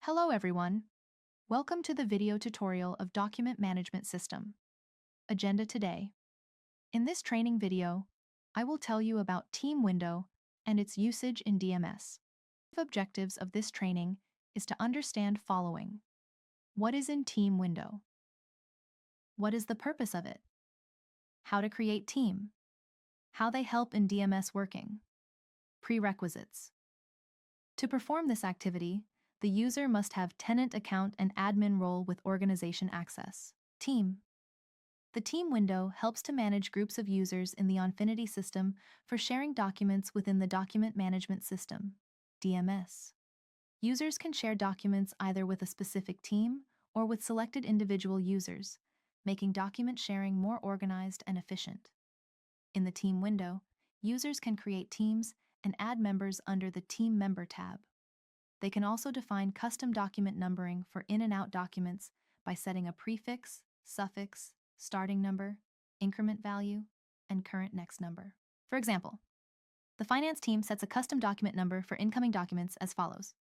Hello everyone. Welcome to the video tutorial of Document Management System. Agenda today. In this training video, I will tell you about Team Window and its usage in DMS. The objectives of this training is to understand following. What is in Team Window? What is the purpose of it? How to create team? How they help in DMS working? Prerequisites. To perform this activity, the user must have tenant account and admin role with organization access. Team. The team window helps to manage groups of users in the Onfinity system for sharing documents within the document management system, DMS. Users can share documents either with a specific team or with selected individual users, making document sharing more organized and efficient. In the team window, users can create teams and add members under the Team Member tab. They can also define custom document numbering for in and out documents by setting a prefix, suffix, starting number, increment value, and current next number. For example, the finance team sets a custom document number for incoming documents as follows.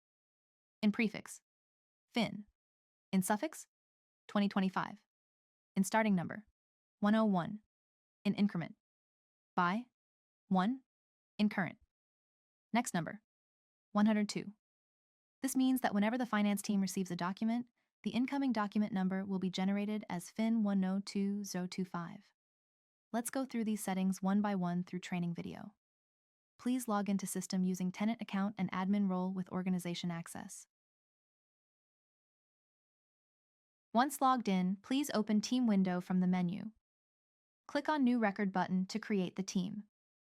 In prefix, fin. In suffix, 2025. In starting number, 101. In increment, by 1. In current. Next number, 102. This means that whenever the finance team receives a document, the incoming document number will be generated as FIN 102025. Let's go through these settings one by one through training video. Please log into system using tenant account and admin role with organization access. Once logged in, please open Team window from the menu. Click on New Record button to create the team.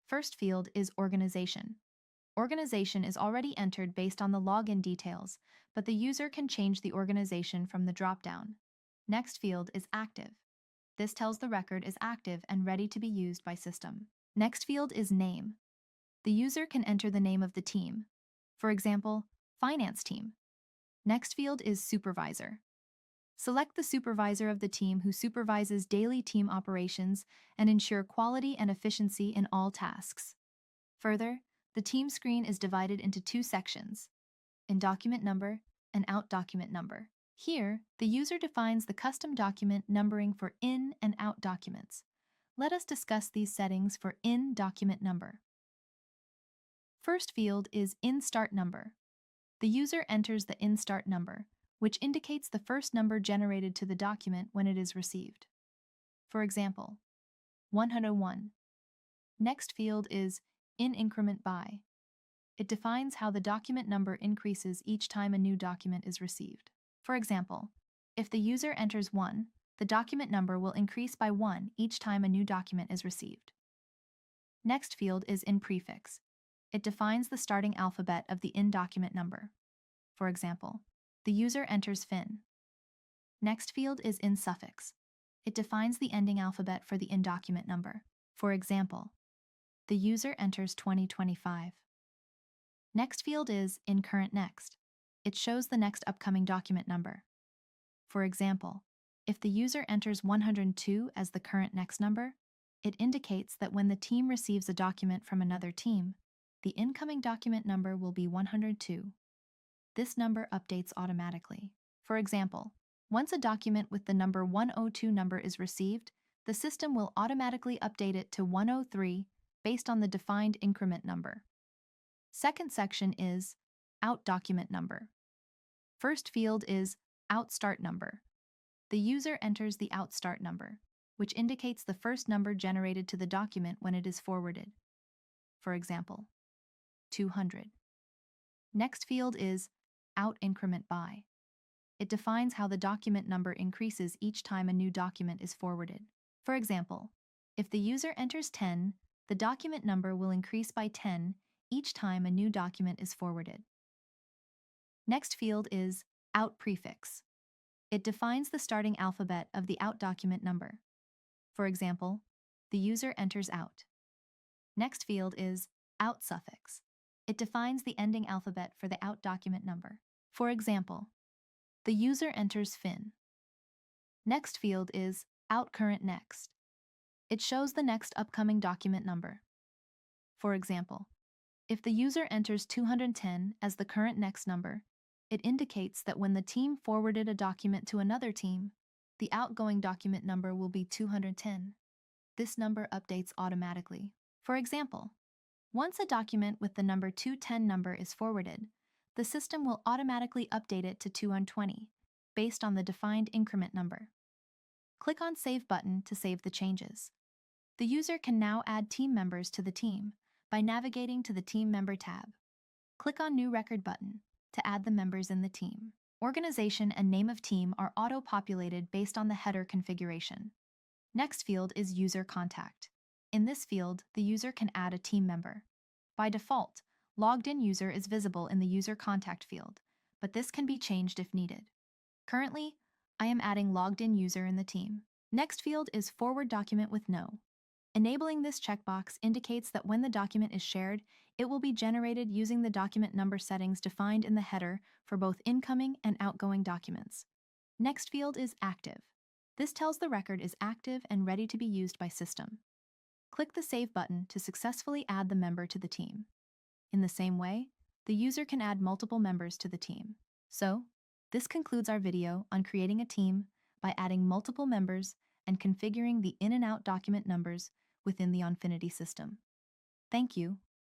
First field is Organization. Organization is already entered based on the login details, but the user can change the organization from the dropdown. Next field is Active. This tells the record is active and ready to be used by system. Next field is Name. The user can enter the name of the team. For example, Finance Team. Next field is Supervisor. Select the supervisor of the team who supervises daily team operations and ensure quality and efficiency in all tasks. Further, the team screen is divided into two sections, in document number and out document number. Here, the user defines the custom document numbering for in and out documents. Let us discuss these settings for in document number. First field is in start number. The user enters the in start number, which indicates the first number generated to the document when it is received. For example, 101. Next field is in increment by. It defines how the document number increases each time a new document is received. For example, if the user enters 1, the document number will increase by 1 each time a new document is received. Next field is in prefix. It defines the starting alphabet of the in document number. For example, the user enters fin. Next field is in suffix. It defines the ending alphabet for the in document number. For example, the user enters 2025. Next field is in current next. It shows the next upcoming document number. For example, if the user enters 102 as the current next number, it indicates that when the team receives a document from another team, the incoming document number will be 102. This number updates automatically. For example, once a document with the number 102 number is received, the system will automatically update it to 103 based on the defined increment number. Second section is out document number. First field is out start number. The user enters the out start number, which indicates the first number generated to the document when it is forwarded. For example, 200. Next field is out increment by. It defines how the document number increases each time a new document is forwarded. For example, if the user enters 10, the document number will increase by 10 each time a new document is forwarded. Next field is out prefix. It defines the starting alphabet of the out document number. For example, the user enters out. Next field is out suffix. It defines the ending alphabet for the out document number. For example, the user enters fin. Next field is out current next. It shows the next upcoming document number. For example, if the user enters 210 as the current next number, It indicates that when the team forwarded a document to another team, the outgoing document number will be 210. This number updates automatically. For example, once a document with the number 210 number is forwarded, the system will automatically update it to 220, based on the defined increment number. Click on Save button to save the changes. The user can now add team members to the team by navigating to the Team Member tab. Click on New Record button to add the members in the team. Organization and name of team are auto-populated based on the header configuration. Next field is User Contact. In this field, the user can add a team member. By default, logged in user is visible in the User Contact field, but this can be changed if needed. Currently, I am adding logged in user in the team. Next field is Forward Document with No. Enabling this checkbox indicates that when the document is shared, it will be generated using the document number settings defined in the header for both incoming and outgoing documents. Next field is Active. This tells the record is active and ready to be used by system. Click the Save button to successfully add the member to the team. In the same way, the user can add multiple members to the team. So, this concludes our video on creating a team by adding multiple members and configuring the in and out document numbers within the Onfinity system. Thank you.